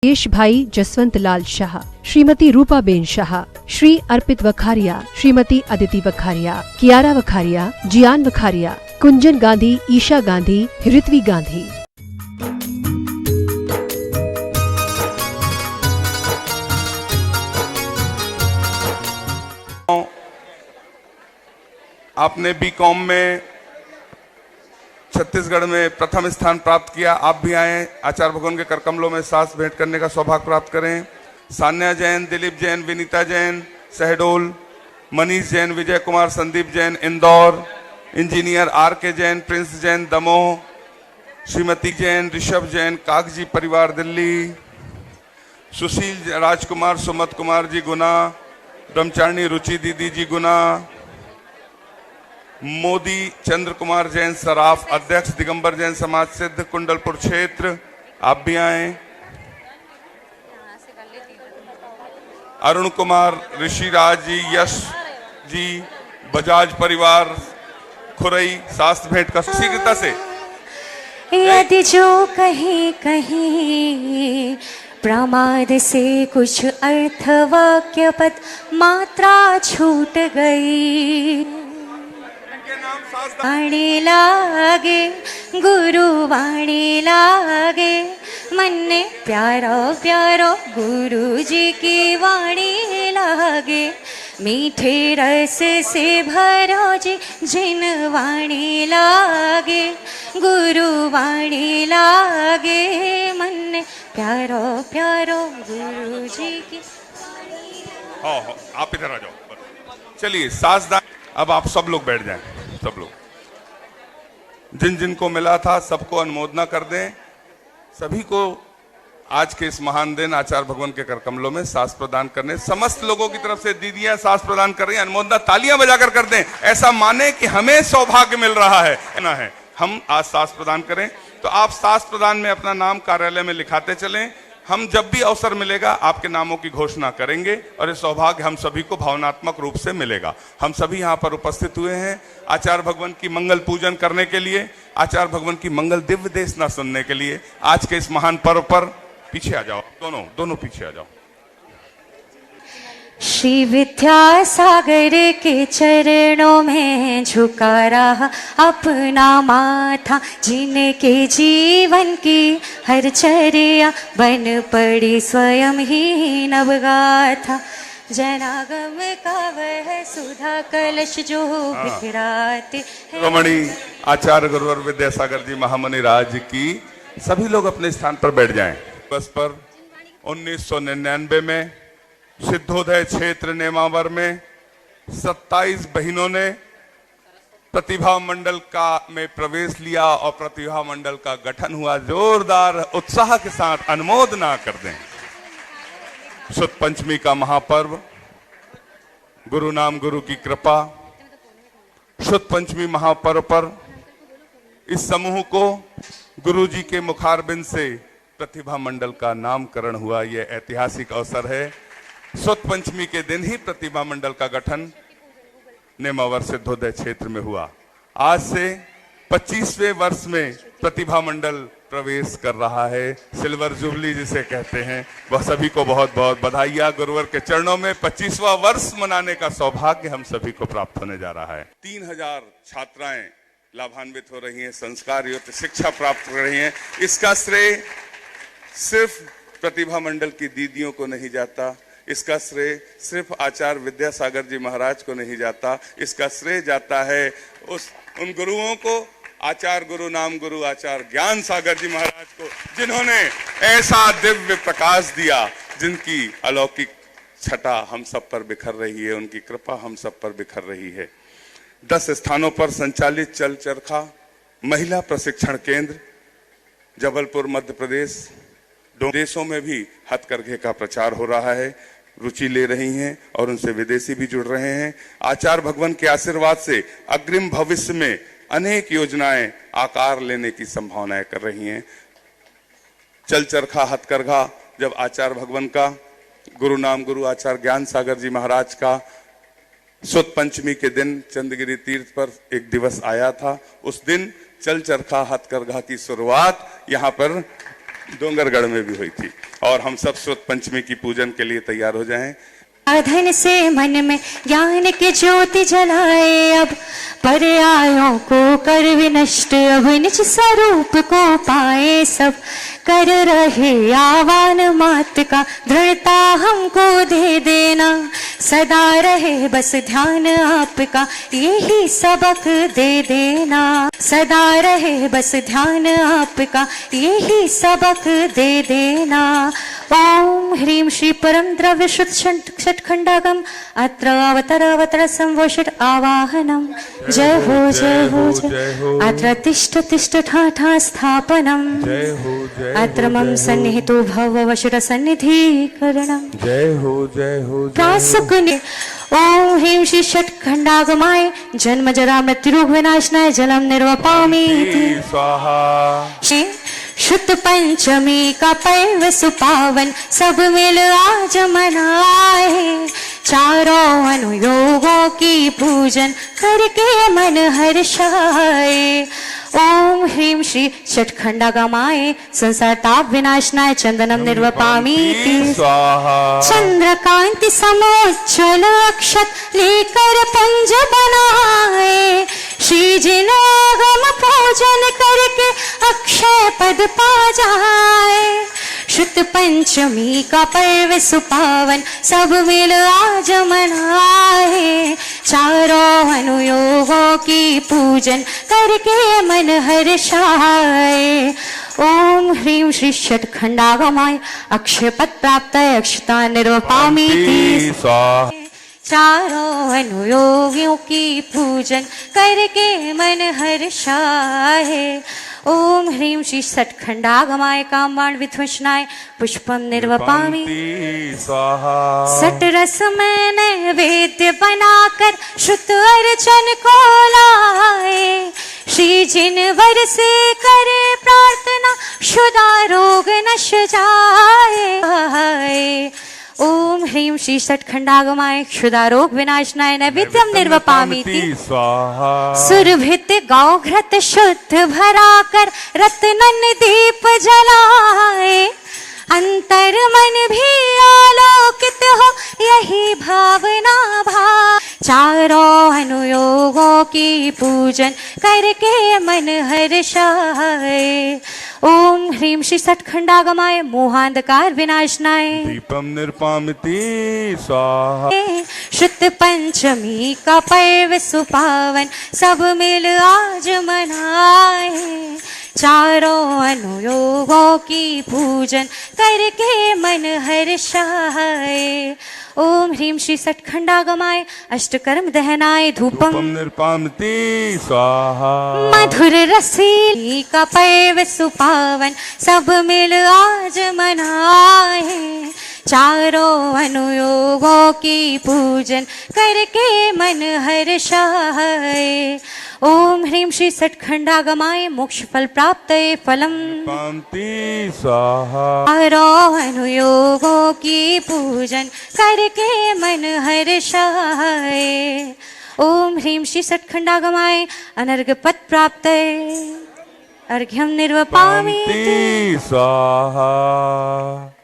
यश भाई जसवंत लाल शाह, श्रीमती रूपा बेन शाह, श्री अर्पित वखारिया, श्रीमती अदिति वखारिया, कियारा वखारिया, जियान वखारिया, कुंजन गांधी, ईशा गांधी, ऋत्वी गांधी। आपने बीकॉम में छत्तीसगढ़ में प्रथम स्थान प्राप्त किया। आप भी आए, आचार्य भगवान के करकमलों में सांस भेंट करने का सौभाग्य प्राप्त करें। सान्या जैन, दिलीप जैन, विनीता जैन शहडोल, मनीष जैन, विजय कुमार, संदीप जैन इंदौर, इंजीनियर आर के जैन, प्रिंस जैन दमोह, श्रीमती जैन, ऋषभ जैन कागजी परिवार दिल्ली, सुशील राजकुमार, सुमत कुमार जी गुना, ब्रह्मचारिणी रुचि दीदी जी गुना, मोदी चंद्र कुमार जैन सराफ, अध्यक्ष दिगंबर जैन समाज सिद्ध कुंडलपुर क्षेत्र, आप भी आए। अरुण कुमार, ऋषिराज जी, यश जी, बजाज परिवार खुरई, शास्त्र भेंट का शीघ्रता से। यदि जो कहीं कहीं प्रमाद से कुछ अर्थ वाक्य पद मात्रा छूट गई, वाणी लागे गुरु वाणी लागे, मन ने प्यारो प्यारो गुरु जी की वाणी लागे, मीठे रस से भरो जी जिन वाणी लागे, गुरु वाणी लागे, मन ने प्यारो प्यारो गुरु जी की। हो आप इधर आ जाओ। चलिए साजदान, अब आप सब लोग बैठ जाएं। सब लोग जिन जिन को मिला था सबको अनुमोदना कर दें। सभी को आज के इस महान दिन आचार्य भगवान के करकमलों में सास प्रदान करने, समस्त लोगों की तरफ से दीदियां सास प्रदान कर रही हैं। अनुमोदना तालियां बजाकर कर दें, ऐसा माने कि हमें सौभाग्य मिल रहा है ना। है हम आज सास प्रदान करें तो आप सास प्रदान में अपना नाम कार्यालय में लिखाते चलें। हम जब भी अवसर मिलेगा आपके नामों की घोषणा करेंगे और ये सौभाग्य हम सभी को भावनात्मक रूप से मिलेगा। हम सभी यहाँ पर उपस्थित हुए हैं आचार्य भगवान की मंगल पूजन करने के लिए, आचार्य भगवान की मंगल दिव्य देशना सुनने के लिए। आज के इस महान पर्व पर पीछे आ जाओ, दोनों पीछे आ जाओ। श्री विद्यासागर के चरणों में झुका रहा अपना माथा, जिनके जीवन की हर चर्या बन पड़ी स्वयं ही नवगाथा, जनागम का वह सुधा कलश जो बिखराते। रमणी आचार्य गुरुवर विद्यासागर जी महामुनि राज की। सभी लोग अपने स्थान पर बैठ जाएं। बस पर 1999 में सिद्धोदय क्षेत्र नेमावर में 27 बहनों ने प्रतिभा मंडल का में प्रवेश लिया और प्रतिभा मंडल का गठन हुआ। जोरदार उत्साह के साथ अनुमोदना कर दें। शुद्ध पंचमी का महापर्व, गुरु नाम गुरु की कृपा। शुद्ध पंचमी महापर्व पर इस समूह को गुरु जी के मुखारबिंद से प्रतिभा मंडल का नामकरण हुआ। यह ऐतिहासिक अवसर है। शुद्ध पंचमी के दिन ही प्रतिभा मंडल का गठन नेमावर सिद्धोदय क्षेत्र में हुआ। आज से 25वें वर्ष में प्रतिभा मंडल प्रवेश कर रहा है। सिल्वर जुबली जिसे कहते हैं, वह सभी को बहुत बहुत बधाइयां। गुरुवर के चरणों में 25वां वर्ष मनाने का सौभाग्य हम सभी को प्राप्त होने जा रहा है। 3000 छात्राएं लाभान्वित हो रही हैं, संस्कार युक्त शिक्षा प्राप्त कर रही हैं। इसका श्रेय सिर्फ प्रतिभा मंडल की दीदियों को नहीं जाता, इसका श्रेय सिर्फ आचार्य विद्यासागर जी महाराज को नहीं जाता, इसका श्रेय जाता है उन गुरुओं को, आचार्य गुरु नाम गुरु आचार्य ज्ञान सागर जी महाराज को, जिन्होंने ऐसा दिव्य प्रकाश दिया, जिनकी अलौकिक छटा हम सब पर बिखर रही है, उनकी कृपा हम सब पर बिखर रही है। 10 स्थानों पर संचालित चल चरखा महिला प्रशिक्षण केंद्र जबलपुर मध्य प्रदेश, देशों में भी हथकरघे का प्रचार हो रहा है। रुचि ले रही हैं और उनसे विदेशी भी जुड़ रहे हैं। आचार्य भगवान के आशीर्वाद से अग्रिम भविष्य में अनेक योजनाएं आकार लेने की संभावनाएं कर रही हैं। चल चरखा हथकरघा जब आचार्य भगवान का, गुरु नाम गुरु आचार्य ज्ञान सागर जी महाराज का शुद्ध पंचमी के दिन चंद्रगिरी तीर्थ पर एक दिवस आया था, उस दिन चल चरखा हथकरघा की शुरुआत यहाँ पर डोंगरगढ़ में भी हुई थी। और हम सब श्रुत पंचमी की पूजन के लिए तैयार हो जाएं। साधन से मन में ज्ञान की ज्योति जलाए, अब पर्यायों को कर विनष्ट, अब निज स्वरूप को पाए सब। कर रहे आह्वान मात का दृढ़ता हमको दे देना, सदा रहे बस ध्यान आपका यही सबक दे देना। सदा रहे बस ध्यान आपका यही सबक दे देना। ओम ह्रीं श्री परम द्रव्य शुद्ध षट्खंडागम अत्र अवतर संवषट आवाहनम। जय हो जय हो जय हो। अत्र तिष्ठ तिष्ठ ठाठा स्थापनम। जय हो जय हो। अत्र मम सन्निहितो भव वशुर सन्निधिकरणम। जय हो जय हो। प्रासुकुने ओम ह्रीं श्री षट्खंडागमाय जन्म जरा मृत्यु रोग विनाशनाय जलम निर्वपामि स्वाहा। शुद्ध पंचमी का पर्व सुपावन सब मिल आज मनाए, चारों अनुयोगों की पूजन करके मन हर्षाए। ओम ह्रीं श्री षट्खंडागमाय संसार ताप विनाशनाय चंदनम निर्वपामि स्वाहा। चंद्रकांति समोज्ज्वल अक्षत लेकर पंज बनाए, श्री जिनागम पूजन करके अक्षय पद पा जाए। शुद्ध पंचमी का पर्व सुपावन सब मिल आज मनाए, चारों अनुयोगों की पूजन करके मन हर्षाए। ओम ह्रीं श्री षट्खंडागमाय अक्षय पद प्राप्त अक्षता निर्वपामि स्वाहा। चारों अनुयोगियों की पूजन करके मन हर्षाए। ओम ह्रीं श्री षट्खंडागमाय कामबाण विध्वंसनाय पुष्पम निर्वपामि स्वाहा। सट रस में नैवेद्य बनाकर श्रुत अर्चन को लाए, श्री जिनवर से करे प्रार्थना शुदा रोग नश जाए। ओम ह्रीं श्री षट्खंडागमाय क्षुधा रोग विनाशनाय नैवेद्यम निर्वपामि स्वाहा। सुरभित गौ घृत शुद्ध भराकर रत्नन दीप जलाए, अंतर मन भी आलोकित हो यही भावना चारों अनुयोगों की पूजन करके मन हर्षाए। ओम ह्रीं श्री षट्खंडागमाय मोहांधकार विनाशनाय दीपम निर्पामिति स्वाहा। शुद्ध पंचमी का पर्व सुपावन सब मिल आज मनाए, चारों अनुयोगों की पूजन करके मन हर्षाए। ओम ह्रीं श्री षट्खंडागमाय अष्टकर्म दहनाय धूपम निर्पामिति स्वाहा। मधुर रसीली का पर्व सुपावन सब मिल आज मनाए, चारों अनुयोगों की पूजन करके मन हर्षाए। ओम ह्रीं श्री षट्खंडागमाय मोक्ष फल प्राप्त फलम पांति स्वाहा। चारों अनुयोगों की पूजन करके मन हर्षाए। ओम ह्रीं श्री षट्खंडागमाय अनर्घ पद प्राप्त अर्घ्यम निर्वपामि स्वाहा।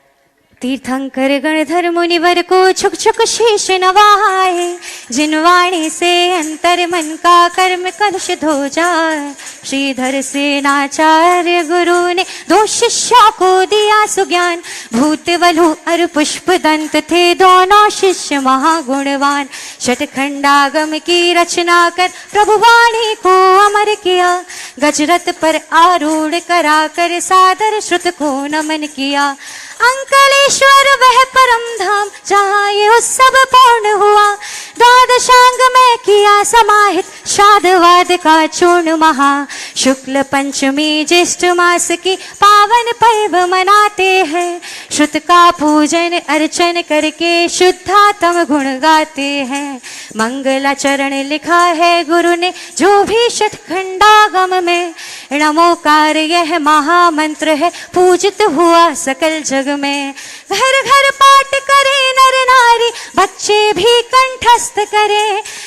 तीर्थंकर गणधर मुनिवर को छुक छुक शीश नवाए, जिन वाणी से अंतर मन का कर्म कलुष धो जाए। श्रीधर सेनाचार्य गुरु ने दो शिष्यों को दिया सुज्ञान, भूत वलु और पुष्प दंत थे दोनों शिष्य महागुणवान। षट्खंडागम की रचना कर प्रभु वाणी को अमर किया, गजरथ पर आरूढ़ करा कर सादर श्रुत को नमन किया। अंकलेश्वर वह परम धाम जहाँ ये उत्सव पूर्ण हुआ, द्वादशांग में किया समाहित शादवाद का चूर्ण महा। शुक्ल पंचमी ज्येष्ठ मास की पावन पर्व मनाते हैं, श्रुत का पूजन अर्चन करके शुद्धात्म गुण गाते हैं। मंगलाचरण लिखा है गुरु ने जो भी षट्खंडागम में, नमोकार यह महामंत्र है पूजित हुआ सकल जग में। घर घर पाठ करे नर नारी, बच्चे भी कंठस्थ पदस्थ करे।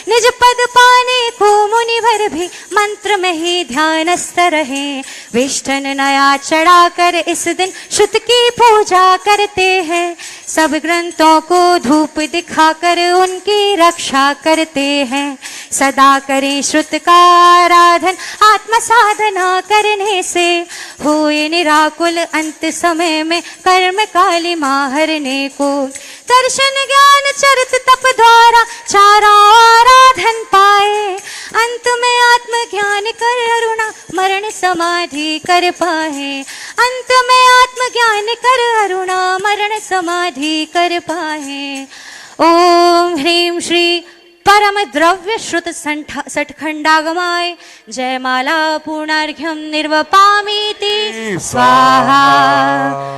निज पद पाने को मुनिवर भी मंत्र में ही ध्यानस्थ रहे। विष्ठन नया चढ़ा कर इस दिन श्रुत की पूजा करते हैं। सब ग्रंथों को धूप दिखाकर उनकी रक्षा करते हैं। सदा करें श्रुत का आराधन, आत्म साधना करने से होए निराकुल अंत समय में कर्म कालिमा हरने को। दर्शन ज्ञान चरित तप द्वारा चारों आराधन पाए। अंत में आत्म ज्ञान कर अरुणा मरण समाधि कर पाए। अंत में आत्म ज्ञान कर अरुणा मरण समाधि कर पाए। ओम ह्रीं श्री परम द्रव्य श्रुत सठखंडागमाय जयमाला पूर्णार्घ्यम निर्वपामीति स्वाहा।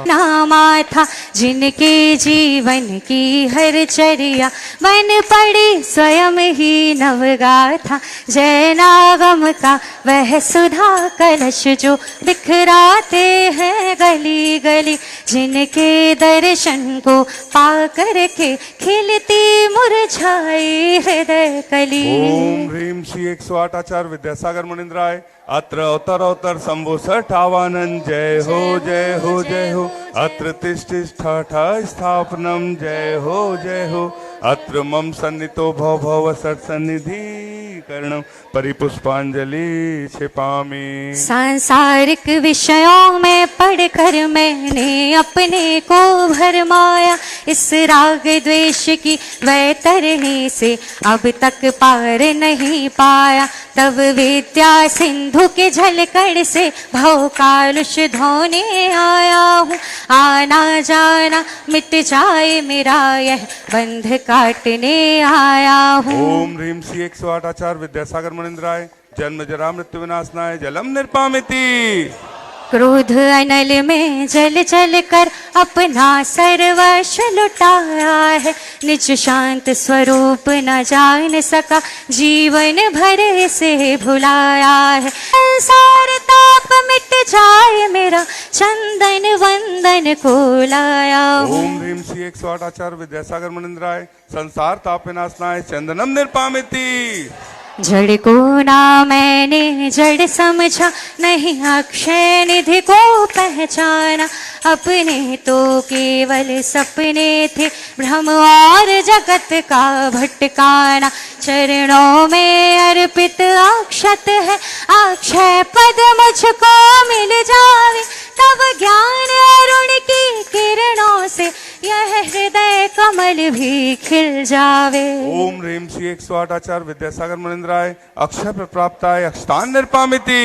नामा था जिनके जीवन की हर चर्या बन पड़ी स्वयं ही नवगाथा। जय नागम का वह सुधा कलश जो बिखराते हैं गली गली। जिनके दर्शन को पाकर के खिलती मुरझाई हृदय कली। ओम ह्रीं श्री 108 आचार्य विद्यासागर मुनिंद्राय अत्र अवतर अवतर शंभो सठ आवानंद। जय हो जय हो जय हो। अत्र तिष्ठिष्ठ स्थापनम। जय हो जय हो। अत्र मम सन्नितो भव भव सठ सन्निधि करणम परिपुष्पांजलि छिपामि। सांसारिक विषयों में पढ़कर मैंने अपने को भरमाया। इस राग द्वेष की वैतरणी से अब तक पार नहीं पाया। तब विद्या सिंधु के झलकड़ से भव कालुष धोने आया हूँ। आना जाना मिट जाए मेरा यह बंध काटने आया हूँ। ओम ह्रीं श्री 108 आचार्य विद्यासागर मुनिंद्राय जन्म जरा मृत्यु विनाशनाय जलम निर्पामिति। क्रोध अनल में जल जल कर अपना सर्वस्व लुटाया है। निज शांत स्वरूप न जान सका जीवन भर से भुलाया है। संसार ताप मिट जाए मेरा चंदन वंदन को लाया। ओम ह्रीं श्री 108 आचार्य विद्यासागर मुनिंद्राय संसार ताप विनाशनाय चंदनम निर्पामिति। जड़ को ना मैंने जड़ समझा, नहीं अक्षय निधि को पहचाना। अपने तो केवल सपने थे, भ्रम और जगत का भटकाना। चरणों में अर्पित अक्षत है, अक्षय पद मुझको मिल जावे। तब ज्ञान अरुण की किरणों से यह हृदय कमल भी खिल जावे। ओम ह्रीं श्री 108 आचार्य विद्यासागर मुनिंद्राय अक्षय प्राप्ताय अक्षतान निर्पामिति।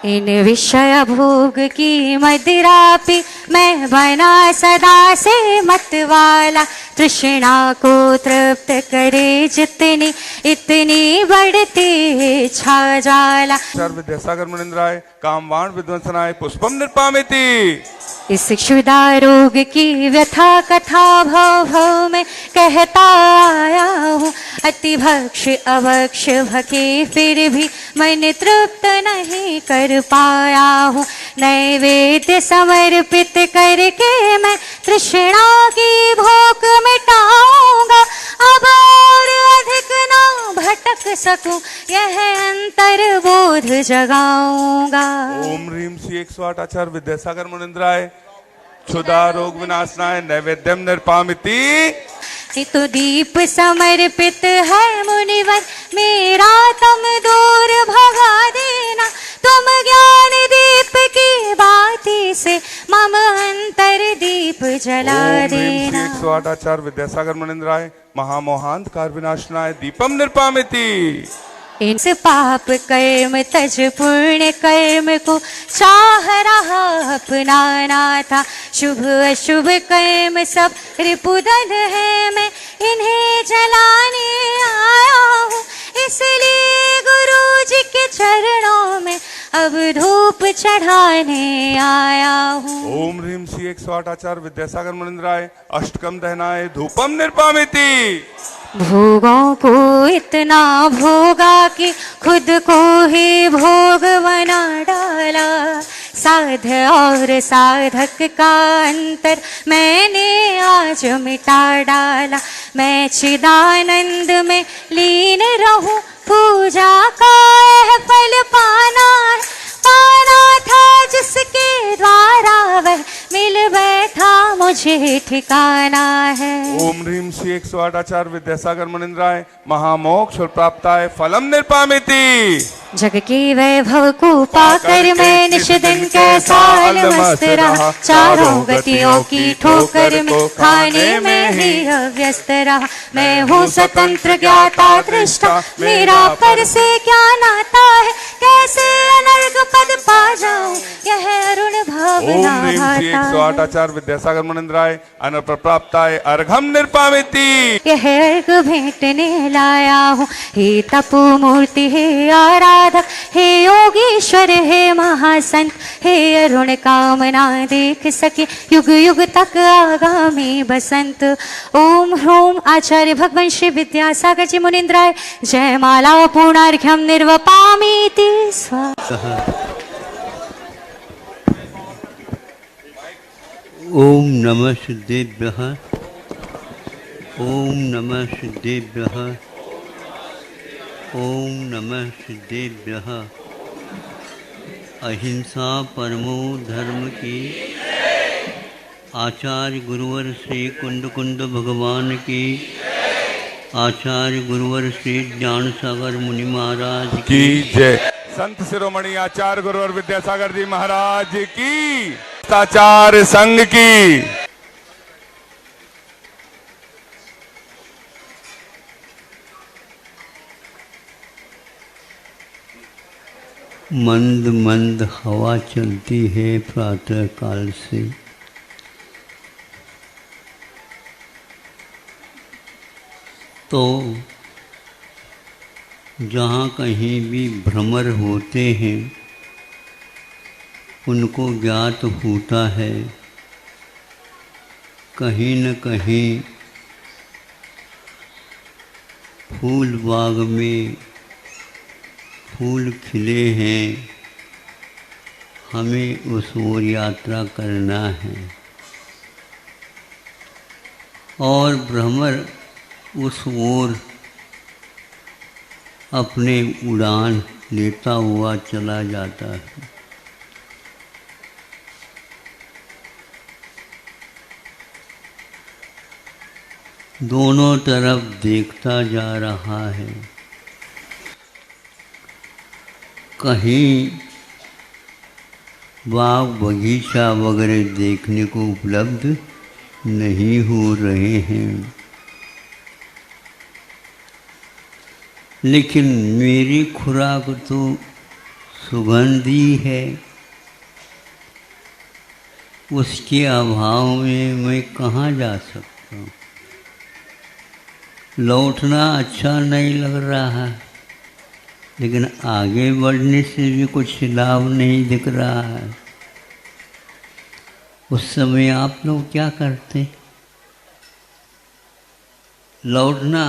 इन विषय भोग की मदिरा पी मैं बना सदा से मतवाला। तृष्णा को तृप्त करे जितनी इतनी बढ़ती इच्छा जाला। आचार्य विद्यासागर मुनिंद्राय कामवाण विध्वंसनाय पुष्पम निर्पामिति। इस क्षुधा रोग की व्यथा कथा भव भव में कहता आया हूँ। अति भक्ष अभक्ष भके फिर भी मन तृप्त नहीं कर पाया हूँ। नैवेद्य समर्पित करके मैं तृष्णा की भूख मिटाऊंगा। अब और अधिक ना भटक सकूं, यह अंतर बोध जगाऊंगा। ओम ह्रीं श्री 108 आचार्य विद्यासागर मुनिंद्राय क्षुधा रोग विनाशनाय नैवेद्यम निर्पामिति। तो दीप समर्पित है मुनिवर मेरा, तुम दूर भगा देना। तुम ज्ञान दीप की बाती से मम अंतर दीप जला देना। 108 आचार्य विद्यासागर मुनिंद्राय महामोहांधकार विनाशनाय दीपम निर्पामिति। इस पाप कर्म तज पुण्य कर्म को चाह रहा अपनाना था। शुभ अशुभ कर्म सब रिपुदन है, मैं इन्हें जलाने आया हूँ। इसलिए गुरु जी के चरणों में अब धूप चढ़ाने आया हूँ। ओम ह्रीं श्री 108 आचार्य विद्यासागर मुनिंद्राय अष्टकम दहनाय धूपम निर्पामिति। भोगों को इतना भोगा कि खुद को ही भोग बना डाला। साध और साधक का अंतर मैंने आज मिटा डाला। मैं चिदानंद में लीन रहूं, पूजा का फल पाना था जिसके द्वारा वह मिल बैठा मुझे ठिकाना है। ओम ह्रीम श्री 108 आचार्य विद्यासागर मुनिंद्राय महामोक्ष प्राप्ताय फलम निर्पामिति। जग के वैभव को पाकर मैं निष्दिन कैसा मस्त रहा, चारों गतियों की ठोकर में खाने में ही अव्यस्त रहा। मैं हूँ स्वतंत्र ज्ञाता दृष्टा, मेरा पर से क्या नाता है, कैसे अनर्ग पद पा जाऊं यह अरुण भावना ओम ह्रीम श्री 108 आचार्य विद्यासागर मुनिंद्राय अनर्प प्राप्ताय अर्घम निर्पामिति। यह अर्घ भेंटने लाया हूँ, हे तपो मूर्ति हे आराधक, हे योगीश्वर हे महासंत, हे अरुण कामना देख सके युग युग तक आगामी बसंत। ओम ह्रोम आचार्य भगवान श्री विद्यासागर जी मुनिंद्राय जय माला पूर्णार्घ्यम निर्वपामीति स्वाहा। ओम नमः सिद्धेभ्यः, ओम नमः सिद्धेभ्यः, ओम नमः सिद्धेभ्यः। अहिंसा परमो धर्म की, आचार्य गुरुवर श्री कुंड कुंड भगवान की, आचार्य गुरुवर श्री ज्ञान सागर मुनि महाराज की जय। संत शिरोमणि आचार्य गुरुवर विद्यासागर जी महाराज की, आचार्य संघ की। मंद मंद हवा चलती है प्रातः काल से, तो जहाँ कहीं भी भ्रमर होते हैं उनको ज्ञात होता है कहीं न कहीं फूल बाग में फूल खिले हैं, हमें उस ओर यात्रा करना है। और भ्रमर उस ओर अपने उड़ान लेता हुआ चला जाता है। दोनों तरफ देखता जा रहा है, कहीं बाग बगीचा वगैरह देखने को उपलब्ध नहीं हो रहे हैं, लेकिन मेरी खुराक तो सुगंधी है, उसके अभाव में मैं कहाँ जा सकता हूँ। लौटना अच्छा नहीं लग रहा है, लेकिन आगे बढ़ने से भी कुछ लाभ नहीं दिख रहा है। उस समय आप लोग क्या करते? लौटना,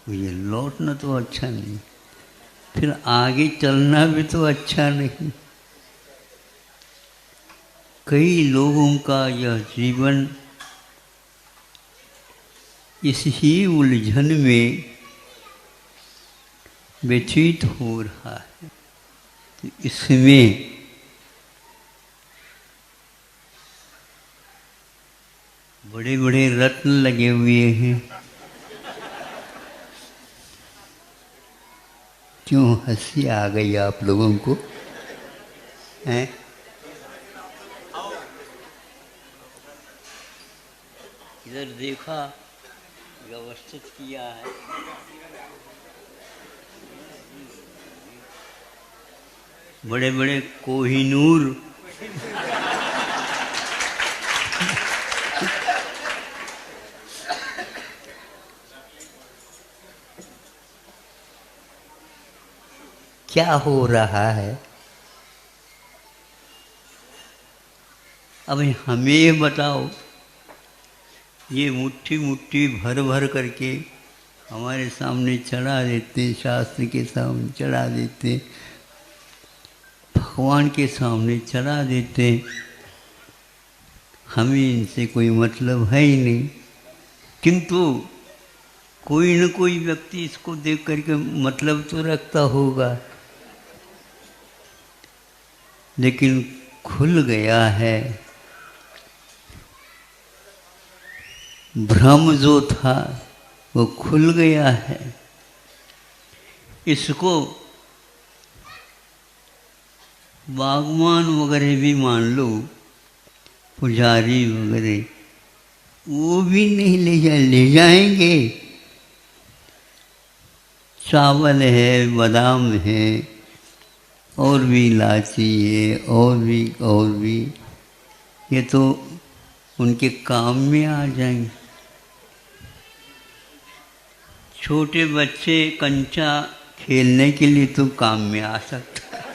ये लौटना तो अच्छा नहीं, फिर आगे चलना भी तो अच्छा नहीं। कई लोगों का यह जीवन इस ही उलझन में व्यतीत हो रहा है। तो इसमें बड़े बड़े रत्न लगे हुए हैं। क्यों हंसी आ गई आप लोगों को? हैं? इधर देखा, व्यवस्थित किया है। बड़े बड़े कोहिनूर क्या हो रहा है? अब हमें बताओ, ये मुट्ठी मुट्ठी भर भर करके हमारे सामने चढ़ा देते, शास्त्र के सामने चढ़ा देते, भगवान के सामने चढ़ा देते। हमें इनसे कोई मतलब है ही नहीं, किंतु कोई न कोई व्यक्ति इसको देख करके मतलब तो रखता होगा। लेकिन खुल गया है, भ्रम जो था वो खुल गया है। इसको बागवान वगैरह भी मान लो, पुजारी वगैरह, वो भी नहीं ले जाएंगे। चावल है, बादाम है, और भी इलायची है, और भी, ये तो उनके काम में आ जाएंगे। छोटे बच्चे कंचा खेलने के लिए तो काम में आ सकता है।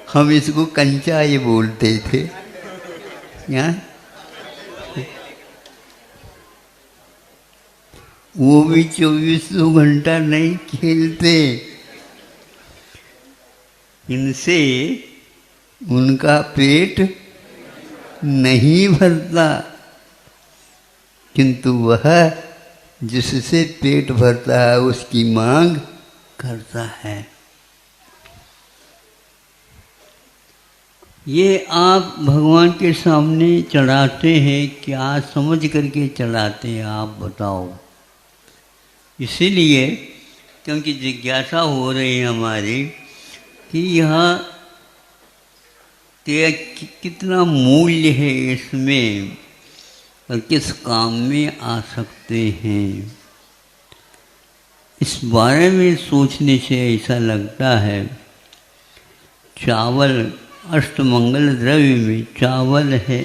हम इसको कंचा ये बोलते थे यहाँ। वो भी 24 घंटा नहीं खेलते, इनसे उनका पेट नहीं भरता, किंतु वह जिससे पेट भरता है उसकी मांग करता है। ये आप भगवान के सामने चढ़ाते हैं, क्या समझ करके चढ़ाते हैं आप बताओ? इसीलिए क्योंकि जिज्ञासा हो रही है हमारी कि यह कितना मूल्य है इसमें और किस काम में आ सकते हैं। इस बारे में सोचने से ऐसा लगता है, चावल अष्टमंगल द्रव्य में चावल है,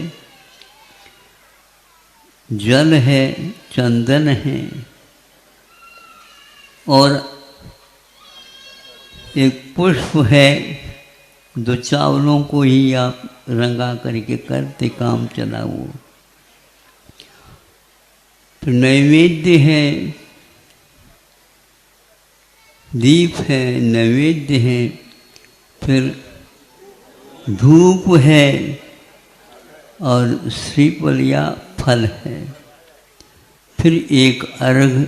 जल है, चंदन है, और एक पुष्प है। दो चावलों को ही आप रंगा करके करते काम चला वो। तो नैवेद्य है, दीप है, नैवेद्य है, फिर धूप है और श्रीफल या फल है, फिर एक अर्घ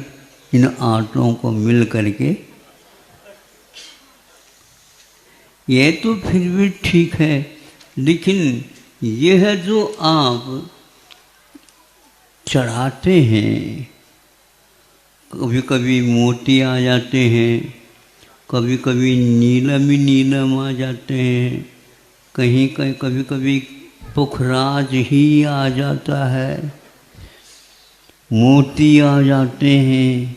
इन आटों को मिल करके। ये तो फिर भी ठीक है, लेकिन यह जो आप चढ़ाते हैं, कभी कभी मोती आ जाते हैं, कभी कभी नीलम आ जाते हैं, कहीं कभी कभी पुखराज ही आ जाता है, मोती आ जाते हैं।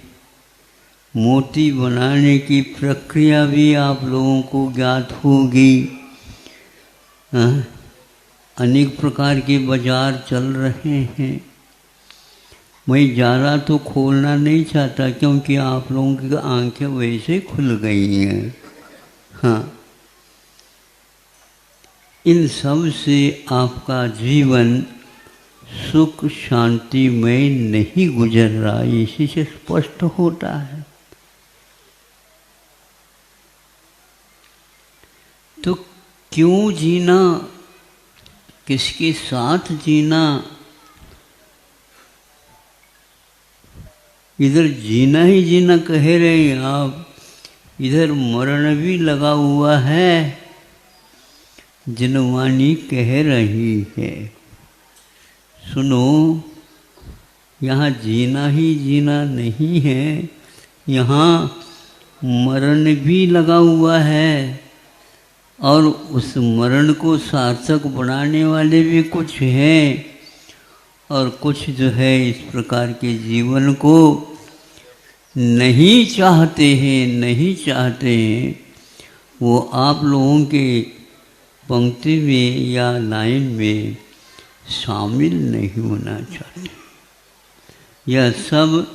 मोती बनाने की प्रक्रिया भी आप लोगों को ज्ञात होगी। अनेक प्रकार के बाजार चल रहे हैं। मैं ज़्यादा तो खोलना नहीं चाहता, क्योंकि आप लोगों की आंखें वैसे खुल गई हैं। हाँ, इन सब से आपका जीवन सुख शांति में नहीं गुजर रहा, इसी से स्पष्ट होता है। तो क्यों जीना, किसके साथ जीना? इधर जीना ही जीना कह रहे हैं आप, इधर मरण भी लगा हुआ है। जिनवानी कह रही है, सुनो, यहाँ जीना ही जीना नहीं है, यहाँ मरण भी लगा हुआ है, और उस मरण को सार्थक बनाने वाले भी कुछ हैं, और कुछ जो है इस प्रकार के जीवन को नहीं चाहते हैं। वो आप लोगों के पंक्ति में या लाइन में शामिल नहीं होना चाहते। यह सब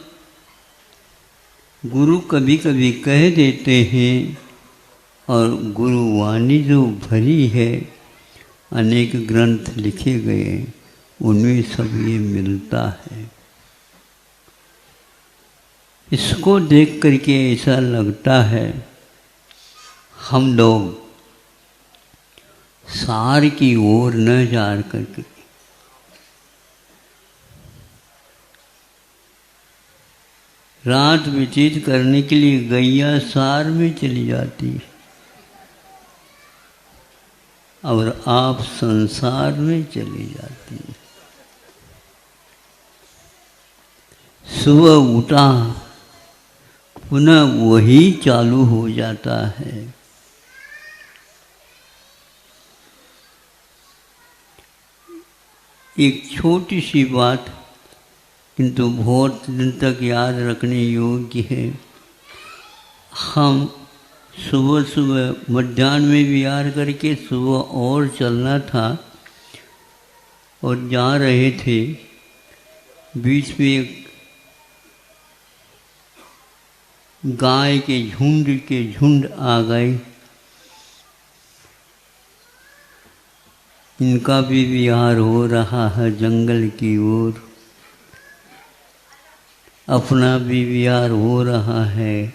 गुरु कभी कभी कह देते हैं, और गुरुवाणी जो भरी है, अनेक ग्रंथ लिखे गए, उनमें सब ये मिलता है। इसको देख करके ऐसा लगता है हम लोग सार की ओर न जा करके रात व्यतीत करने के लिए गैया सार में चली जाती है और आप संसार में चली जाती हैं। सुबह उठा पुनः वही चालू हो जाता है। एक छोटी सी बात किंतु बहुत दिन तक याद रखने योग्य है। हम सुबह सुबह मध्याह्न में विहार करके सुबह और चलना था और जा रहे थे, बीच में एक गाय के झुंड आ गए। इनका भी विहार हो रहा है जंगल की ओर, अपना भी विहार हो रहा है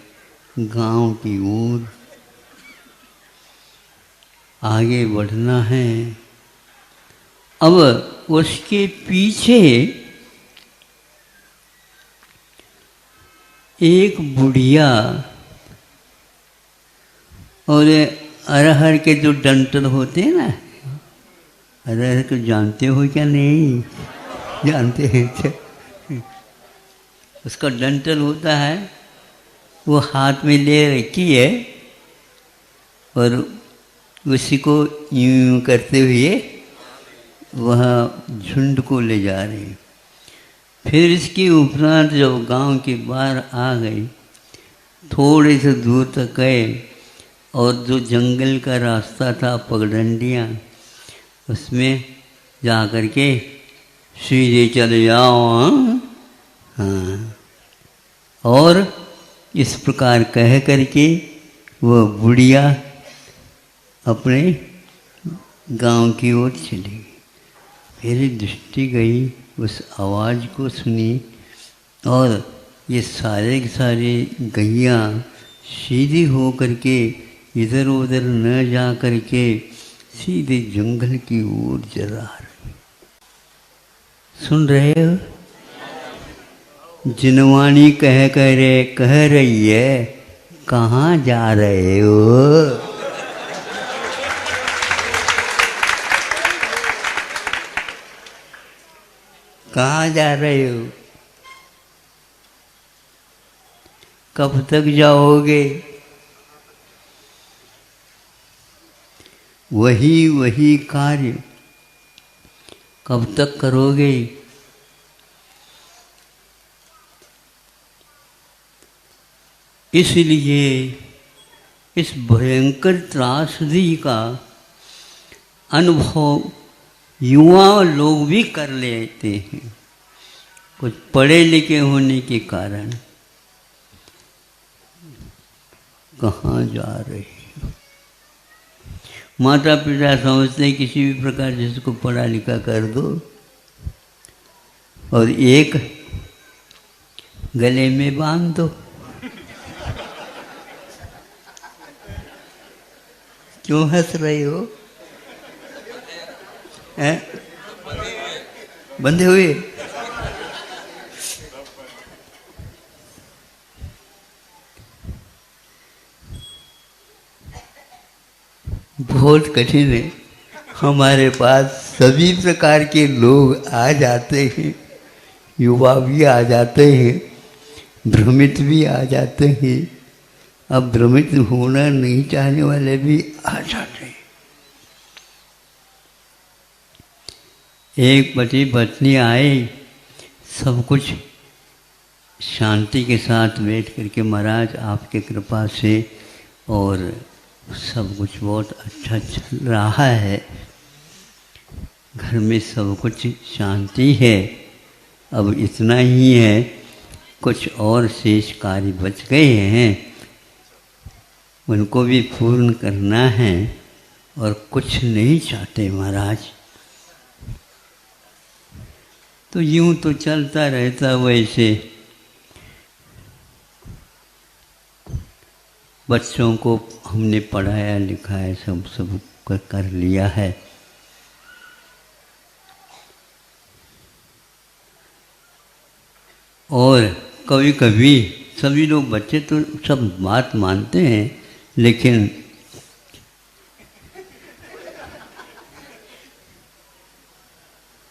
गांव की ओर। आगे बढ़ना है। अब उसके पीछे एक बुढ़िया और अरहर के जो डंठल होते हैं ना, अरहर को जानते हो क्या? नहीं जानते हैं। उसका डंठल होता है, वो हाथ में ले रखी है और उसी को यूं करते हुए वह झुंड को ले जा रहे हैं। फिर इसके उपरांत जब गांव के बाहर आ गई, थोड़े से दूर तक गए और जो जंगल का रास्ता था पगडंडियाँ, उसमें जा कर के सीधे चले जाओ। हाँ, और इस प्रकार कह करके वह बुढ़िया अपने गांव की ओर चली। मेरी दृष्टि गई, उस आवाज़ को सुनी और ये सारे के सारे गैया सीधी हो करके इधर उधर न जा करके सीधे जंगल की ओर चला रही। सुन रहे हो? जिनवाणी कह रही है, कहाँ जा रहे हो? कहाँ जा रहे हो? कब तक जाओगे? वही कार्य कब तक करोगे? इसलिए इस भयंकर त्रासदी का अनुभव युवा लोग भी कर लेते हैं, कुछ पढ़े लिखे होने के कारण। कहाँ जा रहे हैं? माता पिता समझते हैं किसी भी प्रकार से इसको पढ़ा लिखा कर दो और एक गले में बांध दो। क्यों हंस रहे हो? हैं? बंधे हुए? बहुत कठिन है। हमारे पास सभी प्रकार के लोग आ जाते हैं, युवा भी आ जाते हैं, भ्रमित भी आ जाते हैं। अब भ्रमित होना नहीं चाहने वाले भी आ जाते हैं। एक पति पत्नी आए, सब कुछ शांति के साथ बैठ करके महाराज आपके कृपा से और सब कुछ बहुत अच्छा चल रहा है, घर में सब कुछ शांति है। अब इतना ही है, कुछ और शेष कार्य बच गए हैं, उनको भी पूर्ण करना है और कुछ नहीं चाहते महाराज। तो यूं तो चलता रहता वैसे। बच्चों को हमने पढ़ाया लिखाया सब कर लिया है। और कभी कभी सभी लोग बच्चे तो सब बात मानते हैं, लेकिन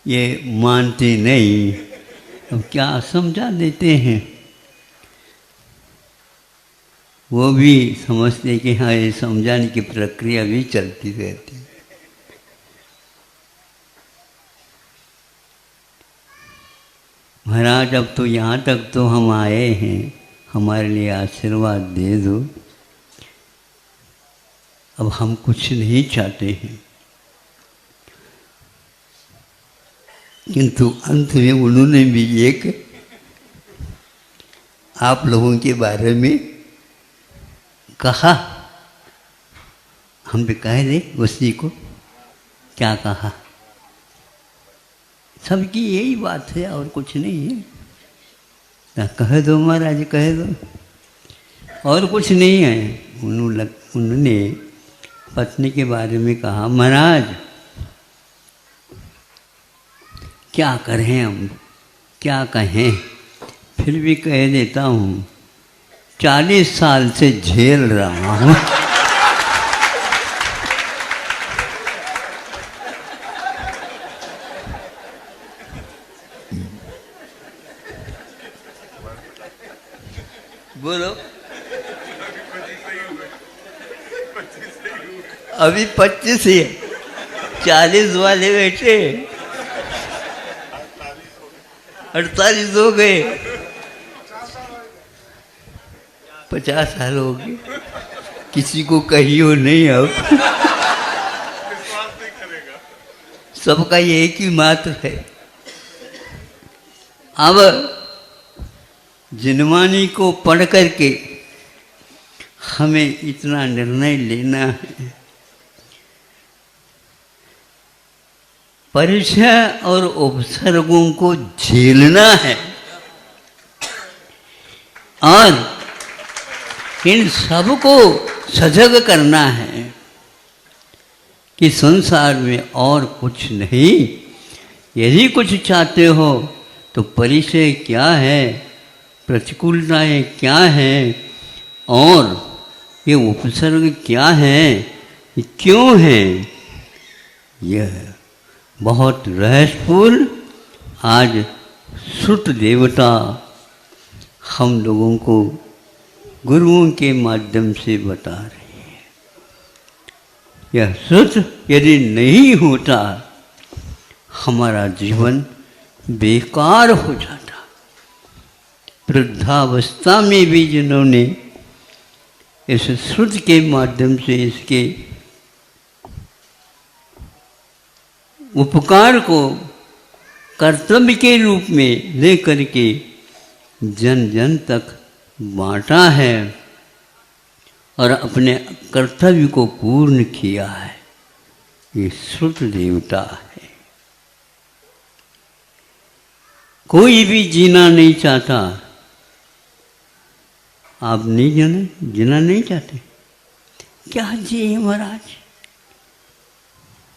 ये मानते नहीं। अब क्या समझा देते हैं, वो भी समझते कि हाँ ये समझाने की प्रक्रिया भी चलती रहती है। महाराज अब तो यहाँ तक तो हम आए हैं, हमारे लिए आशीर्वाद दे दो। अब हम कुछ नहीं चाहते हैं, किंतु अंत में उन्होंने भी एक आप लोगों के बारे में कहा। हम भी कह दे उसी को, क्या कहा? सबकी यही बात है और कुछ नहीं है। कह दो महाराज, कह दो, और कुछ नहीं है। उन्होंने पत्नी के बारे में कहा, महाराज क्या करें हम, क्या कहें, फिर भी कह देता हूँ, 40 साल से झेल रहा हूँ। बोलो, अभी 25 ही है, 40 वाले बैठे 48 हो गए, 50 साल हो गए, किसी को कहियो नहीं। अब सबका एक ही मात्र है। अब जिनवानी को पढ़ करके हमें इतना निर्णय लेना है। परिचय और उपसर्गों को झेलना है और इन सबको सजग करना है कि संसार में और कुछ नहीं। यदि कुछ चाहते हो तो परिचय क्या है, प्रतिकूलताएं क्या हैं और ये उपसर्ग क्या हैं, ये क्यों हैं, यह बहुत रहस्यपूर्ण आज श्रुत देवता हम लोगों को गुरुओं के माध्यम से बता रही है। यह श्रुत यदि नहीं होता हमारा जीवन बेकार हो जाता। वृद्धावस्था में भी जिन्होंने इस श्रुत के माध्यम से इसके उपकार को कर्तव्य के रूप में लेकर के जन जन तक बांटा है और अपने कर्तव्य को पूर्ण किया है, ये श्रुत देवता है। कोई भी जीना नहीं चाहता। आप नहीं जीना नहीं चाहते, क्या जिए महाराज,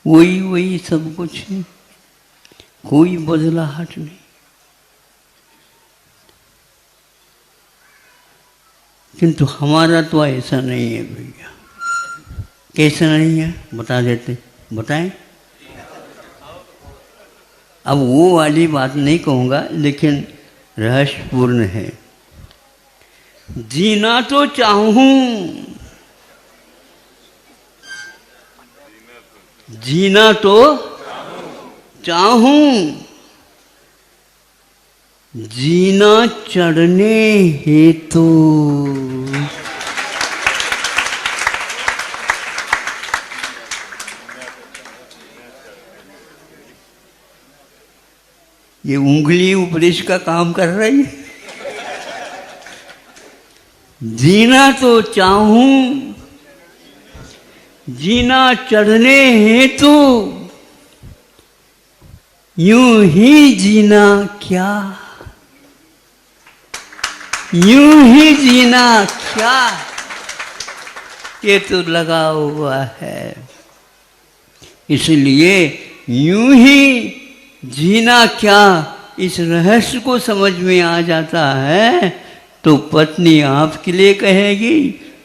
वही सब कुछ है, कोई बदलाहट नहीं। किंतु हमारा तो ऐसा नहीं है भैया। कैसा नहीं है बता देते, बताएं। अब वो वाली बात नहीं कहूँगा, लेकिन रहस्यपूर्ण है। जीना तो चाहूँ, जीना तो चाहूं, जीना चढ़ने हेतु ये उंगली उपदेश का काम कर रही है। जीना तो चाहूं, जीना चढ़ने हेतु, यूं ही जीना क्या, यूं ही जीना क्या। ये तो लगा हुआ है। इसलिए यूं ही जीना क्या, इस रहस्य को समझ में आ जाता है तो पत्नी आपके लिए कहेगी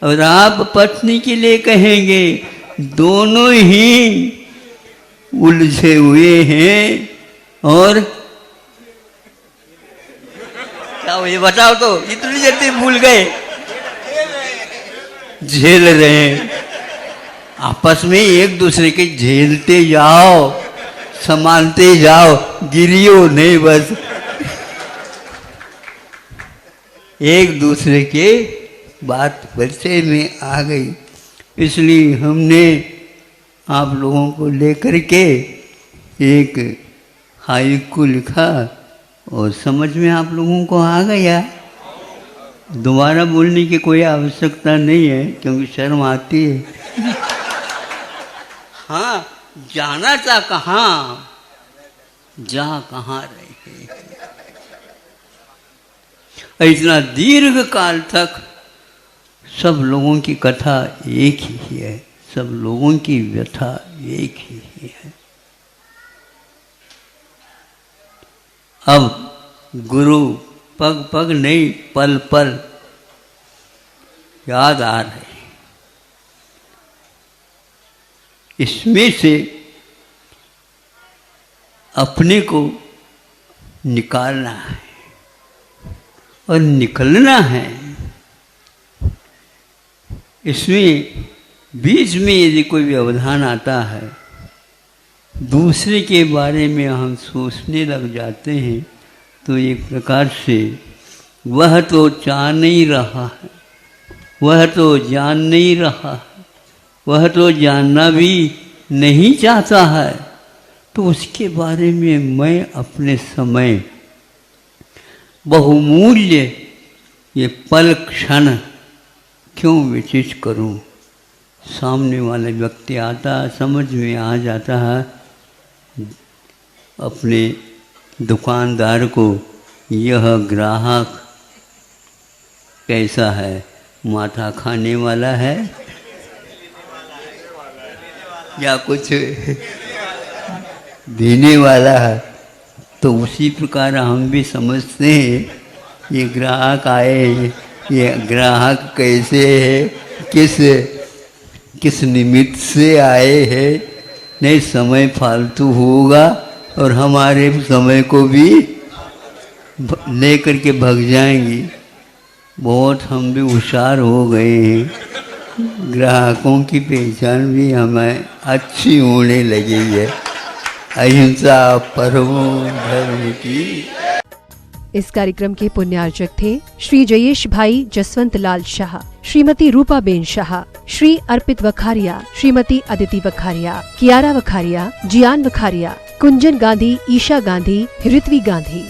और आप पत्नी के लिए कहेंगे, दोनों ही उलझे हुए हैं। और क्या ये बताओ तो, इतनी जल्दी भूल गए? झेल रहे हैं, आपस में एक दूसरे के झेलते जाओ, संभालते जाओ, गिरियो नहीं बस। एक दूसरे के बात परिचय में आ गई, इसलिए हमने आप लोगों को लेकर के एक हाइकू लिखा और समझ में आप लोगों को आ गया। दोबारा बोलने की कोई आवश्यकता नहीं है क्योंकि शर्म आती है। हाँ, जाना था कहाँ, जा कहाँ रहे। इतना दीर्घ काल तक सब लोगों की कथा एक ही है, सब लोगों की व्यथा एक ही है। अब गुरु पग पग नहीं, पल पल याद आ रहे। इसमें से अपने को निकालना है और निकलना है। इसमें बीच में यदि कोई व्यवधान आता है, दूसरे के बारे में हम सोचने लग जाते हैं, तो एक प्रकार से वह तो चाह नहीं रहा है, वह तो जान नहीं रहा है, वह तो जानना भी नहीं चाहता है, तो उसके बारे में मैं अपने समय बहुमूल्य ये पल क्षण क्यों व्यतीत करूं? सामने वाला व्यक्ति आता, समझ में आ जाता है, अपने दुकानदार को यह ग्राहक कैसा है, माथा खाने वाला है या कुछ देने वाला है। तो उसी प्रकार हम भी समझते हैं ये ग्राहक आए, ये ग्राहक कैसे है, किस निमित्त से आए हैं। नहीं, समय फालतू होगा और हमारे समय को भी लेकर के भाग जाएंगी। बहुत हम भी होशियार हो गए हैं, ग्राहकों की पहचान भी हमें अच्छी होने लगी है। अहिंसा परमो धर्म की। इस कार्यक्रम के पुण्यार्चक थे श्री जयेश भाई जसवंत लाल शाह, श्रीमती रूपा बेन शाह, श्री अर्पित वखारिया, श्रीमती अदिति वखारिया, कियारा वखारिया, जियान वखारिया, कुंजन गांधी, ईशा गांधी, ऋत्वी गांधी।